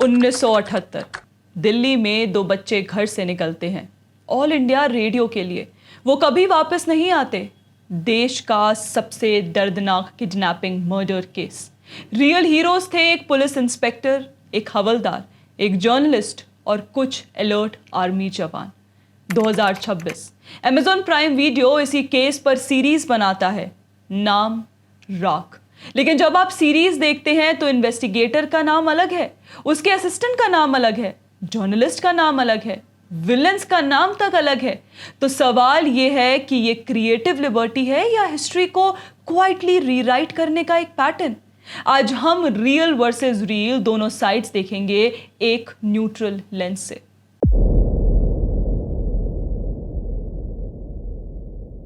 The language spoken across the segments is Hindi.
1978 दिल्ली में दो बच्चे घर से निकलते हैं ऑल इंडिया रेडियो के लिए। वो कभी वापस नहीं आते। देश का सबसे दर्दनाक kidnapping murder case. Real heroes थे एक पुलिस इंस्पेक्टर, एक हवलदार, एक जर्नलिस्ट और कुछ अलर्ट आर्मी जवान। 2026 अमेज़न प्राइम वीडियो इसी केस पर सीरीज बनाता है, नाम राख। लेकिन जब आप सीरीज देखते हैं तो इन्वेस्टिगेटर का नाम अलग है, उसके असिस्टेंट का नाम अलग है, जर्नलिस्ट का नाम अलग है, विलन्स का नाम तक अलग है। तो सवाल यह है कि यह क्रिएटिव लिबर्टी है या हिस्ट्री को क्वाइटली रीराइट करने का एक पैटर्न। आज हम रियल वर्सेस रियल दोनों साइड्स देखेंगे एक न्यूट्रल लेंस से।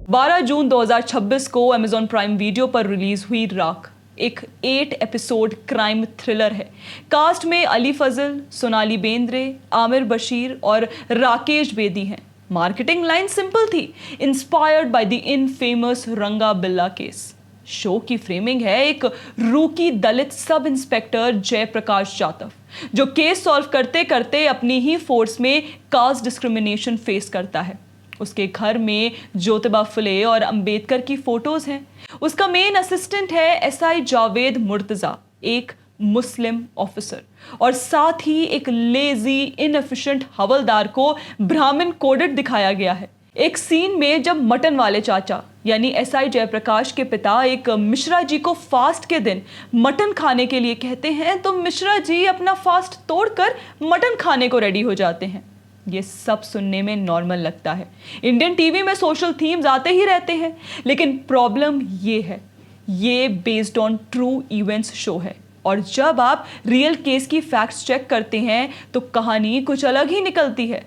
12 जून 2026 को अमेज़न प्राइम वीडियो पर रिलीज हुई राख एक 8 एपिसोड क्राइम थ्रिलर है। कास्ट में अली फजल, सोनाली बेंद्रे, आमिर बशीर और राकेश बेदी हैं। मार्केटिंग लाइन सिंपल थी, इंस्पायर्ड बाय द इनफेमस रंगा बिल्ला केस। शो की फ्रेमिंग है एक रूकी दलित सब इंस्पेक्टर जयप्रकाश जाटव, जो केस सॉल्व करते करते अपनी ही फोर्स में कास्ट डिस्क्रिमिनेशन फेस करता है। उसके घर में ज्योतिबा फुले और अंबेडकर की फोटोज हैं। उसका मेन असिस्टेंट है एसआई जावेद मुर्तजा, एक मुस्लिम ऑफिसर, और साथ ही एक लेजी इनएफिशिएंट हवलदार को ब्राह्मण कोडेड दिखाया गया है। एक सीन में जब मटन वाले चाचा यानी एसआई जयप्रकाश के पिता एक मिश्रा जी को फास्ट के दिन मटन खाने के लिए कहते हैं तो मिश्रा जी अपना फास्ट तोड़कर मटन खाने को रेडी हो जाते हैं। ये सब सुनने में नॉर्मल लगता है। इंडियन टीवी में सोशल थीम्स आते ही रहते हैं, लेकिन प्रॉब्लम ये है, ये based on true events show है। और जब आप रियल केस की फैक्ट्स चेक करते हैं तो कहानी कुछ अलग ही निकलती है।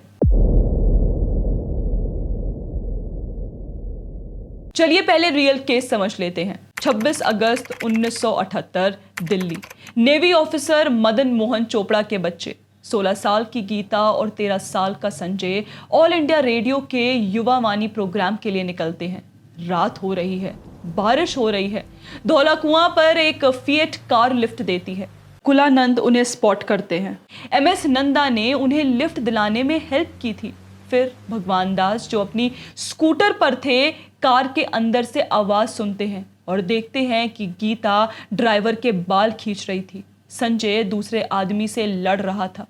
चलिए पहले रियल केस समझ लेते हैं। 26 अगस्त 1978 दिल्ली। नेवी ऑफिसर मदन मोहन चोपड़ा के बच्चे 16 साल की गीता और 13 साल का संजय ऑल इंडिया रेडियो के युवा वाणी प्रोग्राम के लिए निकलते हैं। रात हो रही है, बारिश हो रही है। धौला कुआं पर एक फिएट कार लिफ्ट देती है। कुलानंद उन्हें स्पॉट करते हैं। एमएस नंदा ने उन्हें लिफ्ट दिलाने में हेल्प की थी। फिर भगवान दास, जो अपनी स्कूटर पर थे, कार के अंदर से आवाज सुनते हैं और देखते हैं कि गीता ड्राइवर के बाल खींच रही थी। संजय दूसरे आदमी से लड़ रहा था।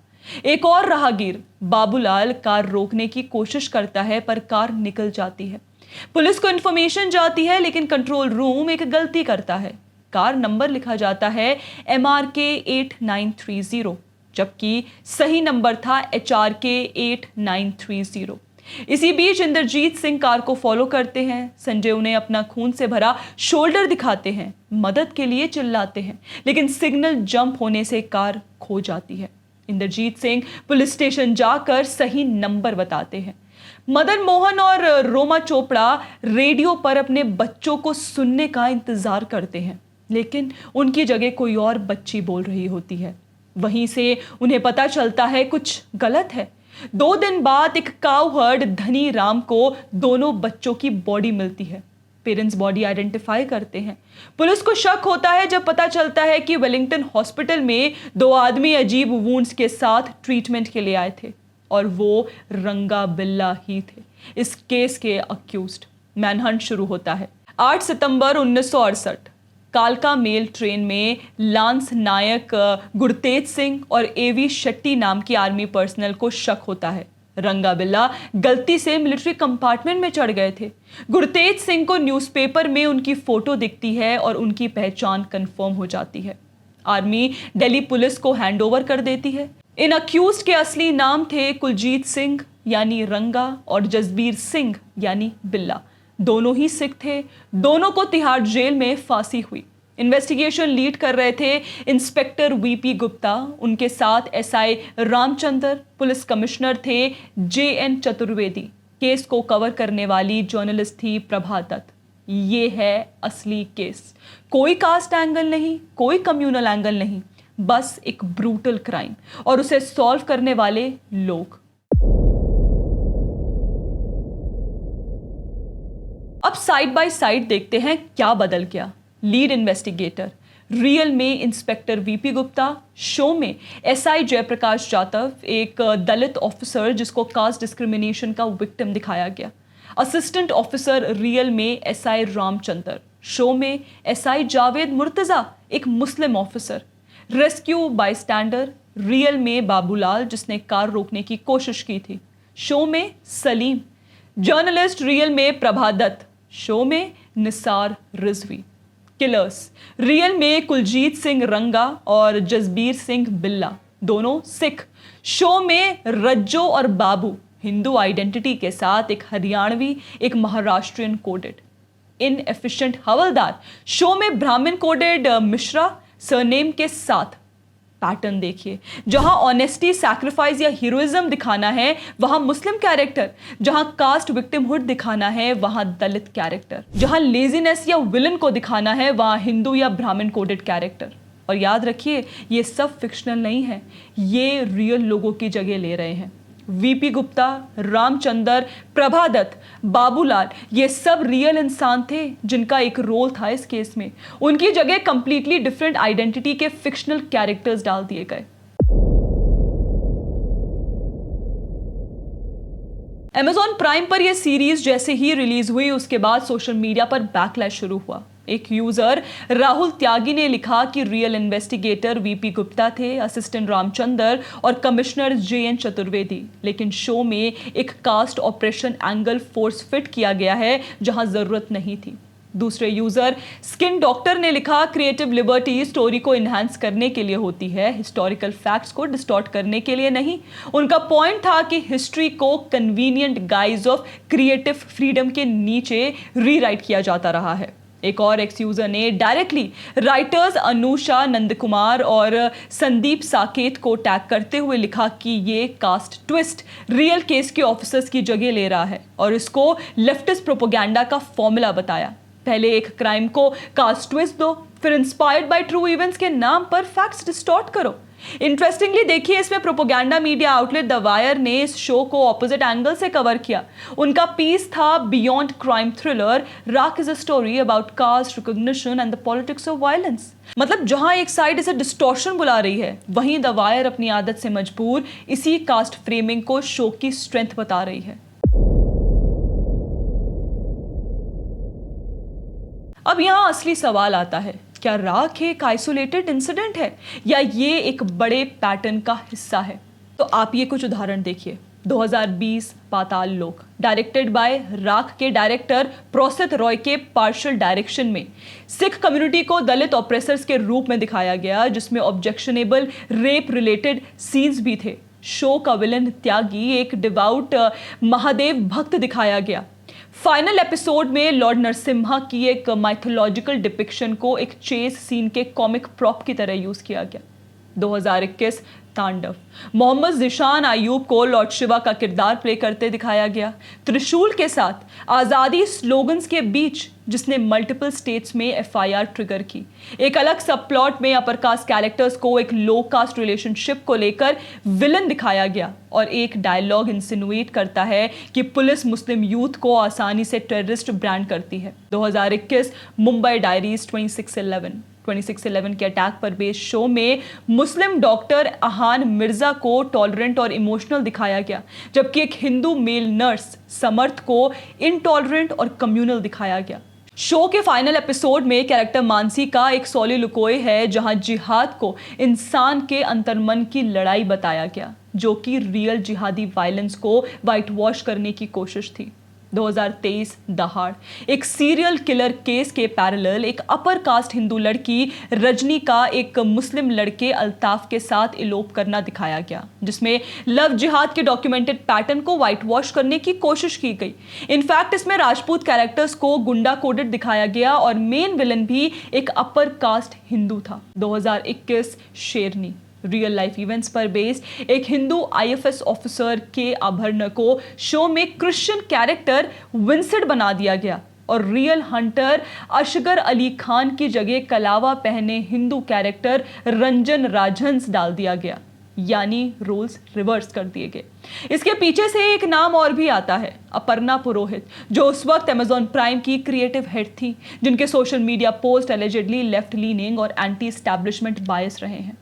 एक और राहगीर बाबूलाल कार रोकने की कोशिश करता है पर कार निकल जाती है। पुलिस को इंफॉर्मेशन जाती है, लेकिन कंट्रोल रूम एक गलती करता है। कार नंबर लिखा जाता है MRK 8930, जबकि सही नंबर था HRK 8930। इसी बीच इंद्रजीत सिंह कार को फॉलो करते हैं। संजय उन्हें अपना खून से भरा शोल्डर दिखाते हैं, मदद के लिए चिल्लाते हैं, लेकिन सिग्नल जंप होने से कार खो जाती है। इंद्रजीत सिंह पुलिस स्टेशन जाकर सही नंबर बताते हैं। मदन मोहन और रोमा चोपड़ा रेडियो पर अपने बच्चों को सुनने का इंतजार करते हैं, लेकिन उनकी जगह कोई और बच्ची बोल रही होती है। वहीं से उन्हें पता चलता है कुछ गलत है। 2 दिन बाद एक काऊ हर्ड धनी राम को दोनों बच्चों की बॉडी मिलती है। पेरेंट्स बॉडी आइडेंटिफाई करते हैं। पुलिस को शक होता है जब पता चलता है कि वेलिंगटन हॉस्पिटल में 2 आदमी अजीब वुंड्स के साथ ट्रीटमेंट के लिए आए थे और वो रंगा बिल्ला ही थे, इस केस के अक्यूज्ड। मैनहंट शुरू होता है। 8 सितंबर 1968 कालका मेल ट्रेन में लांस नायक गुरतेज सिंह और AV शेट्टी नाम की आर्मी पर्सनल को शक होता है। रंगा बिल्ला गलती से मिलिट्री कंपार्टमेंट में चढ़ गए थे। गुरतेज सिंह को न्यूज़पेपर में उनकी फोटो दिखती है और उनकी पहचान कंफर्म हो जाती है। आर्मी दिल्ली पुलिस को हैंडओवर कर देती है। इन अक्यूज्ड के असली नाम थे कुलजीत सिंह यानी रंगा और जसबीर सिंह यानी बिल्ला। दोनों ही सिख थे। दोनों को तिहाड़ जेल में फांसी हुई। इन्वेस्टिगेशन लीड कर रहे थे इंस्पेक्टर VP गुप्ता, उनके साथ SI रामचंद्र, पुलिस कमिश्नर थे JN चतुर्वेदी। केस को कवर करने वाली जर्नलिस्ट थी प्रभा दत्त। ये है असली केस। कोई कास्ट एंगल नहीं, कोई कम्युनल एंगल नहीं, बस एक ब्रूटल क्राइम और उसे सॉल्व करने वाले लोग। अब साइड बाय साइड देखते हैं क्या बदल गया। लीड इन्वेस्टिगेटर रियल में इंस्पेक्टर वीपी गुप्ता, शो में एसआई जयप्रकाश जाटव, एक दलित ऑफिसर जिसको कास्ट डिस्क्रिमिनेशन का विक्टिम दिखाया गया। असिस्टेंट ऑफिसर रियल में एसआई रामचंद्र, शो में एसआई जावेद मुर्तजा, एक मुस्लिम ऑफिसर। रेस्क्यू बायस्टैंडर रियल में बाबूलाल जिसने कार रोकने की कोशिश की थी, शो में सलीम। जर्नलिस्ट रियल में प्रभा दत्त, शो में निसार रिजवी। किलर्स रियल में कुलजीत सिंह रंगा और जसबीर सिंह बिल्ला, दोनों सिख, शो में रज्जो और बाबू हिंदू आइडेंटिटी के साथ, एक हरियाणवी एक महाराष्ट्रियन कोडेड। इनएफिशिएंट हवलदार, शो में ब्राह्मण कोडेड मिश्रा सरनेम के साथ। पैटर्न देखिए, जहां ऑनेस्टी, सैक्रिफाइस या हीरोइज्म दिखाना है वहां मुस्लिम कैरेक्टर, जहां कास्ट विक्टिमहुड दिखाना है वहां दलित कैरेक्टर, जहां लेजीनेस या विलन को दिखाना है वहां हिंदू या ब्राह्मण कोडेड कैरेक्टर। और याद रखिए, ये सब फिक्शनल नहीं है, ये रियल लोगों की जगह ले रहे हैं। वीपी गुप्ता, रामचंद्र, प्रभा दत्त, बाबूलाल, ये सब रियल इंसान थे जिनका एक रोल था इस केस में। उनकी जगह कंप्लीटली डिफरेंट आइडेंटिटी के फिक्शनल कैरेक्टर्स डाल दिए गए। Amazon प्राइम पर यह सीरीज जैसे ही रिलीज हुई उसके बाद सोशल मीडिया पर बैकलैश शुरू हुआ। एक यूजर राहुल त्यागी ने लिखा कि रियल इन्वेस्टिगेटर वीपी गुप्ता थे, असिस्टेंट रामचंद्र और कमिश्नर जेएन चतुर्वेदी, लेकिन शो में एक caste operation angle force fit किया गया है जहां जरूरत नहीं थी। दूसरे यूजर स्किन डॉक्टर ने लिखा, क्रिएटिव लिबर्टी स्टोरी को इन्हांस करने के लिए होती है, हिस्टोरिकल फैक्ट्स को डिस्टॉर्ट करने के लिए नहीं। उनका पॉइंट था कि हिस्ट्री को convenient guys of creative freedom के नीचे रीराइट किया जाता रहा है। एक और एक्स यूजर ने डायरेक्टली राइटर्स अनुषा नंदकुमार और संदीप साकेत को टैग करते हुए लिखा कि ये कास्ट ट्विस्ट रियल केस के ऑफिसर्स की जगह ले रहा है और इसको लेफ्टिस्ट प्रोपोगेंडा का फॉर्मूला बताया। पहले एक क्राइम को कास्ट ट्विस्ट दो, फिर इंस्पायर्ड बाय ट्रू इवेंट्स के नाम पर फैक्ट्स डिस्टॉर्ट करो। इंटरेस्टिंगली देखिए, इसमें propaganda media outlet the wire ने इस शो को ऑपोजिट एंगल से कवर किया। उनका पीस था बियॉन्ड क्राइम थ्रिलर, राख is a story about cast recognition and the politics of violence. मतलब जहां एक साइड इसे डिस्टॉर्शन बुला रही है, वहीं द वायर अपनी आदत से मजबूर इसी कास्ट फ्रेमिंग को शो की स्ट्रेंथ बता रही है। अब यहां असली सवाल आता है, क्या राख एक आइसोलेटेड इंसिडेंट है या ये एक बड़े पैटर्न का हिस्सा है? तो आप ये कुछ उदाहरण देखिए। 2020 पाताल लोक, डायरेक्टेड बाय राख के डायरेक्टर प्रोसित रॉय के पार्शियल डायरेक्शन में सिख कम्युनिटी को दलित ऑपरेसर्स के रूप में दिखाया गया, जिसमें ऑब्जेक्शनेबल रेप रिलेटेड सीन्स भी थे। शो का विलन त्यागी एक डिवाउट महादेव भक्त दिखाया गया। फाइनल एपिसोड में लॉर्ड नरसिम्हा की एक माइथोलॉजिकल डिपिक्शन को एक चेस सीन के कॉमिक प्रॉप की तरह यूज किया गया। 2021 तांडव, मोहम्मद जिशान आयूब को लॉर्ड शिवा का किरदार प्ले करते दिखाया गया, त्रिशूल के साथ आज़ादी स्लोगन्स के बीच, जिसने मल्टीपल स्टेट्स में एफआईआर ट्रिगर की। एक अलग सब प्लॉट में अपर कास्ट कैरेक्टर्स को एक लो कास्ट रिलेशनशिप को लेकर विलन दिखाया गया और एक डायलॉग इंसिनुएट करता है कि पुलिस मुस्लिम यूथ को आसानी से टेररिस्ट ब्रांड करती है। 2021 मुंबई डायरीज 2611 के अटैक पर बेस्ड शो में मुस्लिम डॉक्टर अहान मिर्जा को टॉलरेंट और इमोशनल दिखाया गया, जबकि एक हिंदू मेल नर्स समर्थ को इनटॉलरेंट और कम्युनल दिखाया गया। शो के फाइनल एपिसोड में कैरेक्टर मानसी का एक सोलिलोक्वय है जहां जिहाद को इंसान के अंतर्मन की लड़ाई बताया गया, जो कि रियल जिहादी वायलेंस को व्हाइट वॉश करने की कोशिश थी। 2023 दहाड़, एक सीरियल किलर केस के पैरेलल एक अपर कास्ट हिंदू लड़की रजनी का एक मुस्लिम लड़के अल्ताफ के साथ इलोप करना दिखाया गया, जिसमें लव जिहाद के डॉक्यूमेंटेड पैटर्न को व्हाइट वॉश करने की कोशिश की गई। इनफैक्ट इसमें राजपूत कैरेक्टर्स को गुंडा कोडेड दिखाया गया और मेन विलन भी एक अपर कास्ट हिंदू था। 2021 शेरनी, रियल लाइफ इवेंट्स पर बेस्ड एक हिंदू आईएफएस ऑफिसर के आभरण को शो में क्रिश्चियन कैरेक्टर विंसेंट बना दिया गया और रियल हंटर असगर अली खान की जगह कलावा पहने हिंदू कैरेक्टर रंजन राजहंस डाल दिया गया। यानी रोल्स रिवर्स कर दिए गए। इसके पीछे से एक नाम और भी आता है, अपर्णा पुरोहित, जो उस वक्त अमेजॉन प्राइम की क्रिएटिव हेड थी, जिनके social media post allegedly left leaning और एंटी एस्टैब्लिशमेंट बायस रहे हैं।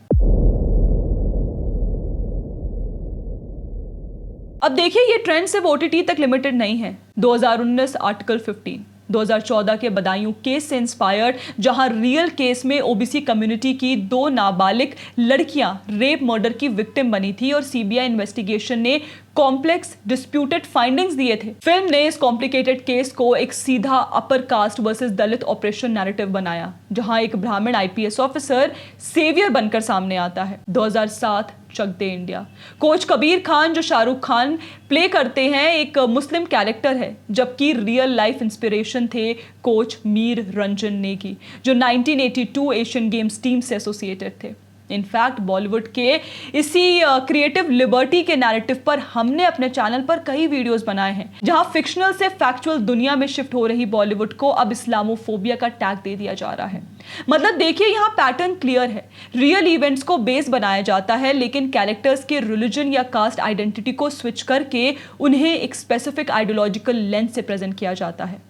अब देखिए, ये ट्रेंड सिर्फ ओटीटी तक लिमिटेड नहीं है। 2019 आर्टिकल 15, 2014 के बदायूं केस से इंस्पायर्ड, जहां रियल केस में ओबीसी कम्युनिटी की 2 नाबालिग लड़कियां रेप मर्डर की विक्टिम बनी थी और सीबीआई इन्वेस्टिगेशन ने कॉम्प्लेक्स डिस्प्यूटेड फाइंडिंग्स दिए थे। फिल्म ने इस कॉम्प्लिकेटेड केस को एक सीधा अपर कास्ट वर्सेस दलित ऑपरेशन नैरेटिव बनाया, जहां एक ब्राह्मण आईपीएस ऑफिसर सेवियर बनकर सामने आता है। 2007 चक दे इंडिया, कोच कबीर खान जो शाहरुख खान प्ले करते हैं एक मुस्लिम कैरेक्टर है, जबकि रियल लाइफ इंस्पिरेशन थे कोच मीर रंजन नेगी, जो 1982 एशियन गेम्स टीम से एसोसिएटेड थे। इनफैक्ट बॉलीवुड के इसी क्रिएटिव लिबर्टी के नैरेटिव पर हमने अपने चैनल पर कई वीडियोस बनाए हैं, जहां फिक्शनल से फैक्चुअल दुनिया में शिफ्ट हो रही बॉलीवुड को अब इस्लामोफोबिया का टैग दे दिया जा रहा है। मतलब देखिए, यहां पैटर्न क्लियर है। रियल इवेंट्स को बेस बनाया जाता है, लेकिन कैरेक्टर्स के रिलीजन या कास्ट आइडेंटिटी को स्विच करके उन्हें एक स्पेसिफिक आइडियोलॉजिकल लेंस से प्रेजेंट किया जाता है।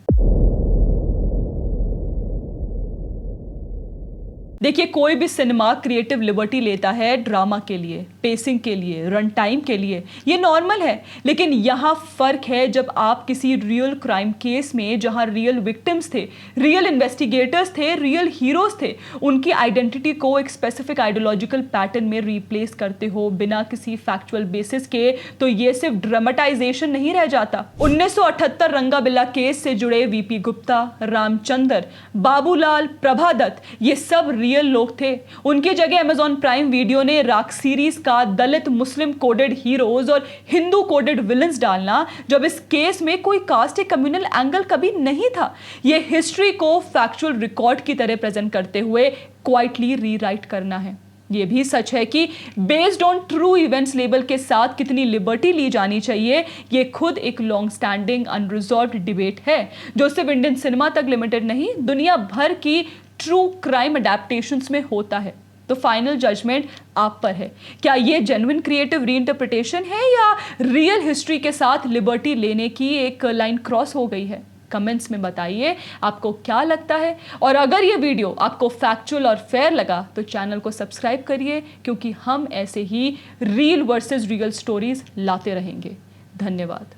देखिए, कोई भी सिनेमा क्रिएटिव लिबर्टी लेता है ड्रामा के लिए, पेसिंग के लिए, रन टाइम के लिए, ये नॉर्मल है। लेकिन यहाँ फर्क है जब आप किसी रियल क्राइम केस में, जहाँ रियल विक्टिम्स थे, रियल इन्वेस्टिगेटर्स थे, रियल हीरोज थे, उनकी आइडेंटिटी को एक स्पेसिफिक आइडियोलॉजिकल पैटर्न में रिप्लेस करते हो बिना किसी फैक्चुअल बेसिस के, तो ये सिर्फ ड्रामेटाइजेशन नहीं रह जाता। 1978 रंगाबिल्ला केस से जुड़े वीपी गुप्ता, रामचंद्र, बाबूलाल, प्रभादत्त, ये सब रियल लोग थे। उनकी जगह अमेजॉन प्राइम वीडियो ने राख सीरीज का दलित मुस्लिम कोडेड हीरोज और हिंदू कोडेड विलन्स डालना, जब इस केस में कोई कास्ट या कम्युनल एंगल कभी नहीं था। यह हिस्ट्री को फैक्चुअल रिकॉर्ड की तरह प्रेजेंट करते हुए क्वाइटली रीराइट करना है। यह भी सच है कि based on true events label के साथ कितनी लिबर्टी ली जानी चाहिए, यह खुद एक लॉन्ग स्टैंडिंग अनरिजॉल्व्ड डिबेट है, जो सिर्फ इंडियन सिनेमा तक लिमिटेड नहीं, दुनिया भर की ट्रू क्राइम अडेप्टेशंस में होता है। तो फाइनल जजमेंट आप पर है। क्या ये जेन्युइन क्रिएटिव रीइंटरप्रिटेशन है या रियल हिस्ट्री के साथ लिबर्टी लेने की एक लाइन क्रॉस हो गई है? कमेंट्स में बताइए आपको क्या लगता है। और अगर ये वीडियो आपको फैक्चुअल और फेयर लगा तो चैनल को सब्सक्राइब करिए, क्योंकि हम ऐसे ही रियल वर्सेस रियल स्टोरीज लाते रहेंगे। धन्यवाद।